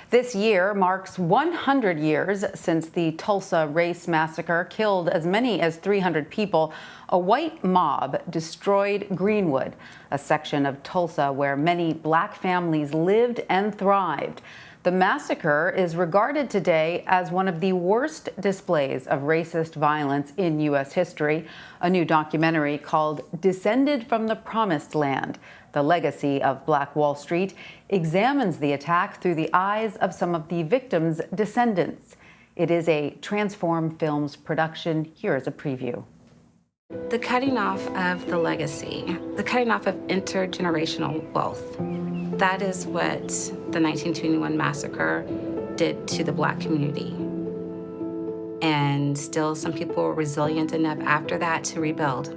This year marks 100 years since the Tulsa race massacre killed as many as 300 people. A white mob destroyed Greenwood, a section of Tulsa where many black families lived and thrived. The massacre is regarded today as one of the worst displays of racist violence in U.S. history. A new documentary called Descendants from the Promised Land, The Legacy of Black Wall Street, examines the attack through the eyes of some of the victims' descendants. It is a Transform Films production. Here is a preview. The cutting off of the legacy, the cutting off of intergenerational wealth, that is what the 1921 massacre did to the Black community. And still some people were resilient enough after that to rebuild.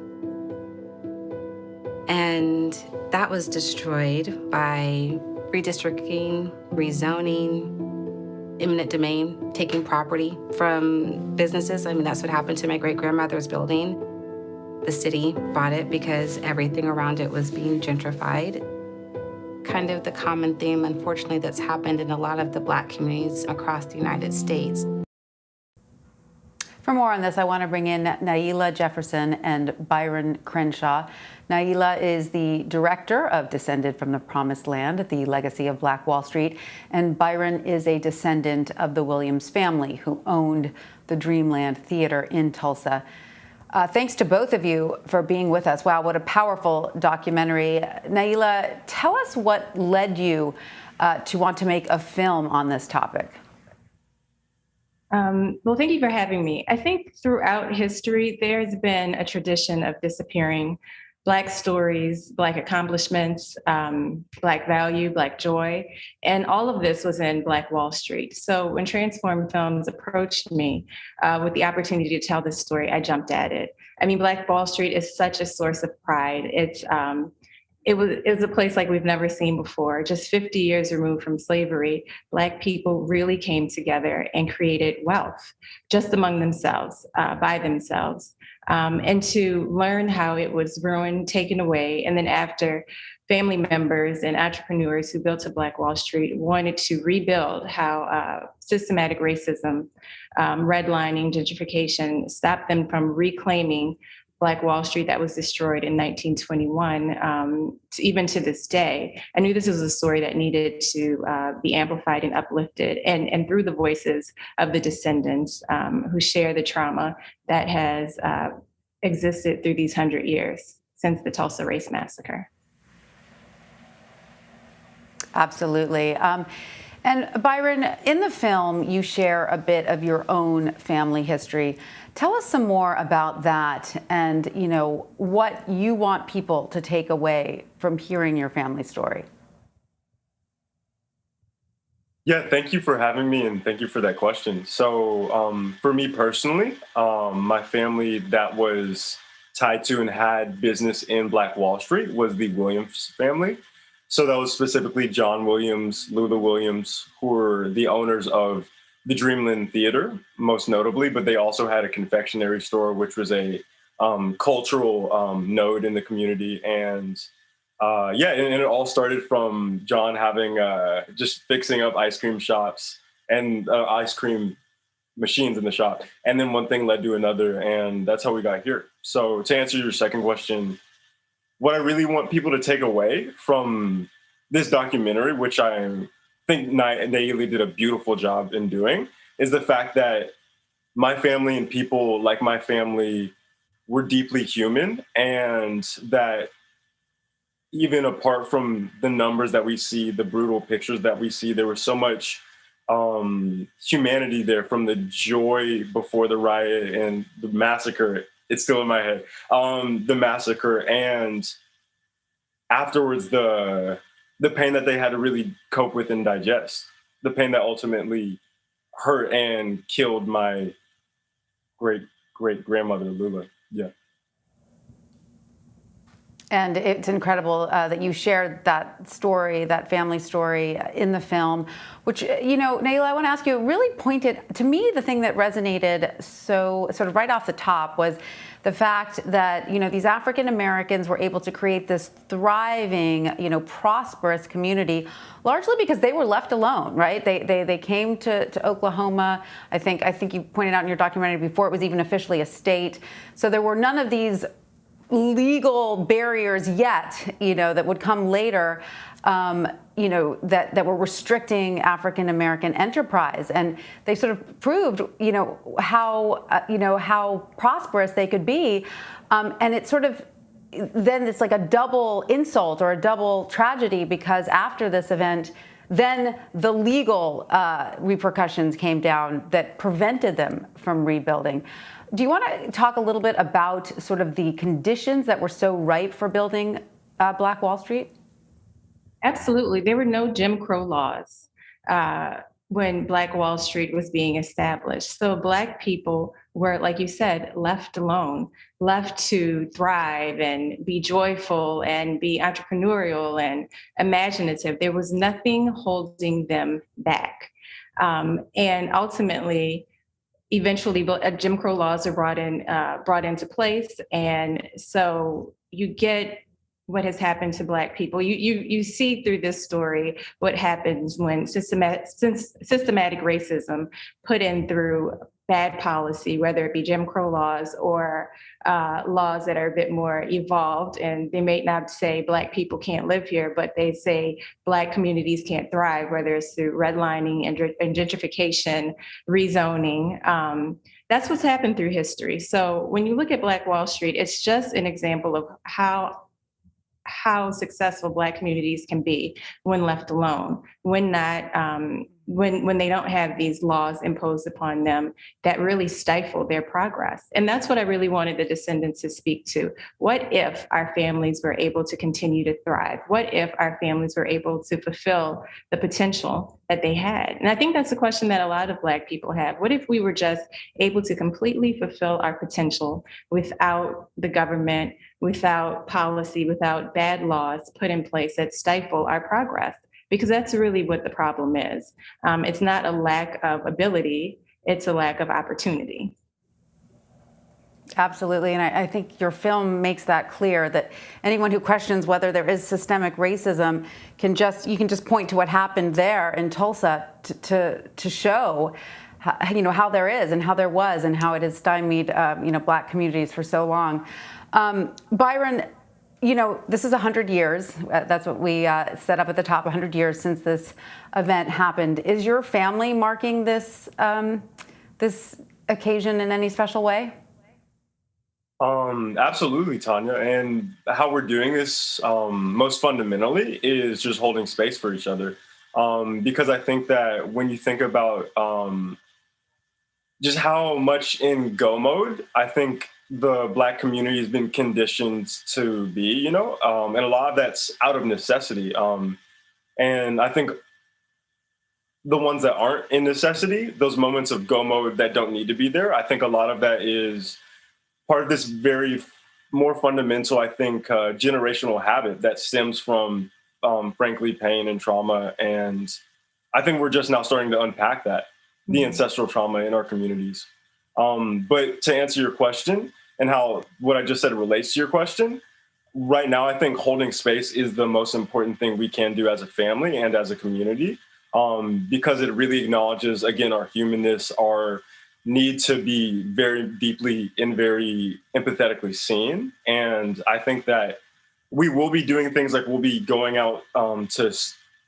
And that was destroyed by redistricting, rezoning, eminent domain, taking property from businesses. I mean, that's what happened to my great-grandmother's building. The city bought it because everything around it was being gentrified. Kind of the common theme, unfortunately, that's happened in a lot of the Black communities across the United States. For more on this, I want to bring in Nailah Jefferson and Byron Crenshaw. Nailah is the director of Descended from the Promised Land, The Legacy of Black Wall Street, and Byron is a descendant of the Williams family who owned the Dreamland Theater in Tulsa. Thanks to both of you for being with us. Wow, what a powerful documentary. Nailah, tell us what led you to want to make a film on this topic. Well, thank you for having me. I think throughout history, there's been a tradition of disappearing Black stories, Black accomplishments, Black value, Black joy, and all of this was in Black Wall Street. So when Transform Films approached me with the opportunity to tell this story, I jumped at it. I mean, Black Wall Street is such a source of pride. It was a place like we've never seen before. Just 50 years removed from slavery, Black people really came together and created wealth just among themselves, by themselves. And to learn how it was ruined, taken away, and then after family members and entrepreneurs who built a Black Wall Street wanted to rebuild, how systematic racism, redlining, gentrification stopped them from reclaiming Black Wall Street that was destroyed in 1921, even to this day. I knew this was a story that needed to be amplified and uplifted, and through the voices of the descendants who share the trauma that has existed through these 100 years since the Tulsa Race Massacre. Absolutely. And Byron, in the film, you share a bit of your own family history. Tell us some more about that and, you know, what you want people to take away from hearing your family story. Yeah, thank you for having me and thank you for that question. So for me personally, my family that was tied to and had business in Black Wall Street was the Williams family. So that was specifically John Williams, Lula Williams, who were the owners of the Dreamland Theater, most notably, but they also had a confectionery store, which was a cultural node in the community. And and it all started from John having just fixing up ice cream shops and ice cream machines in the shop. And then one thing led to another, and that's how we got here. So to answer your second question, what I really want people to take away from this documentary, which I think Nailah did a beautiful job in doing, is the fact that my family and people like my family were deeply human, and that even apart from the numbers that we see, the brutal pictures that we see, there was so much humanity there, from the joy before the riot and the massacre. It's still in my head. The massacre, and afterwards the pain that they had to really cope with and digest. The pain that ultimately hurt and killed my great grandmother, Lula. Yeah. And it's incredible that you shared that story, that family story in the film, which, Nailah, I want to ask you, it really pointed, to me, the thing that resonated so sort of right off the top was the fact that, these African Americans were able to create this thriving, prosperous community, largely because they were left alone, right? They came to Oklahoma. I think you pointed out in your documentary before it was even officially a state. So there were none of these legal barriers yet, that would come later, that were restricting African American enterprise, and they sort of proved, how prosperous they could be, and it sort of then it's like a double insult or a double tragedy, because after this event, then the legal repercussions came down that prevented them from rebuilding. Do you want to talk a little bit about sort of the conditions that were so ripe for building Black Wall Street? Absolutely. There were no Jim Crow laws when Black Wall Street was being established. So Black people were, like you said, left alone, left to thrive and be joyful and be entrepreneurial and imaginative. There was nothing holding them back. And ultimately, eventually, Jim Crow laws are brought into place, and so you get what has happened to Black people. You see through this story what happens when systematic racism put in through bad policy, whether it be Jim Crow laws or laws that are a bit more evolved. And they may not say Black people can't live here, but they say Black communities can't thrive, whether it's through redlining and gentrification, rezoning. That's what's happened through history. So when you look at Black Wall Street, it's just an example of how successful Black communities can be when left alone, when not, when they don't have these laws imposed upon them that really stifle their progress. And that's what I really wanted the Descendants to speak to. What if our families were able to continue to thrive? What if our families were able to fulfill the potential that they had? And I think that's a question that a lot of Black people have. What if we were just able to completely fulfill our potential without the government, without policy, without bad laws put in place that stifle our progress? Because that's really what the problem is. It's not a lack of ability, it's a lack of opportunity. Absolutely, and I think your film makes that clear, that anyone who questions whether there is systemic racism you can just point to what happened there in Tulsa to show how there is and how there was and how it has stymied Black communities for so long. Byron, this is 100 years. That's what we set up at the top, 100 years since this event happened. Is your family marking this this occasion in any special way? Absolutely, Tanya. And how we're doing this most fundamentally is just holding space for each other. Because I think that when you think about just how much in go mode, I think the Black community has been conditioned to be, and a lot of that's out of necessity. And I think the ones that aren't in necessity, those moments of go mode that don't need to be there, I think a lot of that is part of this very more fundamental, I think, generational habit that stems from, frankly, pain and trauma. And I think we're just now starting to unpack that, the ancestral trauma in our communities. But to answer your question, and how what I just said relates to your question, right now, I think holding space is the most important thing we can do as a family and as a community, because it really acknowledges, again, our humanness, our need to be very deeply and very empathetically seen. And I think that we will be doing things like we'll be going out to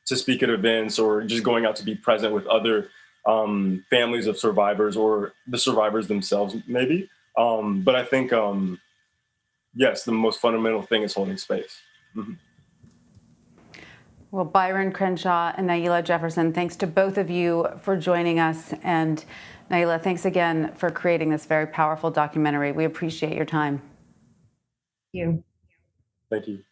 speak at events, or just going out to be present with other families of survivors, or the survivors themselves, maybe. But I think, yes, the most fundamental thing is holding space. Mm-hmm. Well, Byron Crenshaw and Nailah Jefferson, thanks to both of you for joining us. And Nailah, thanks again for creating this very powerful documentary. We appreciate your time. Thank you. Thank you.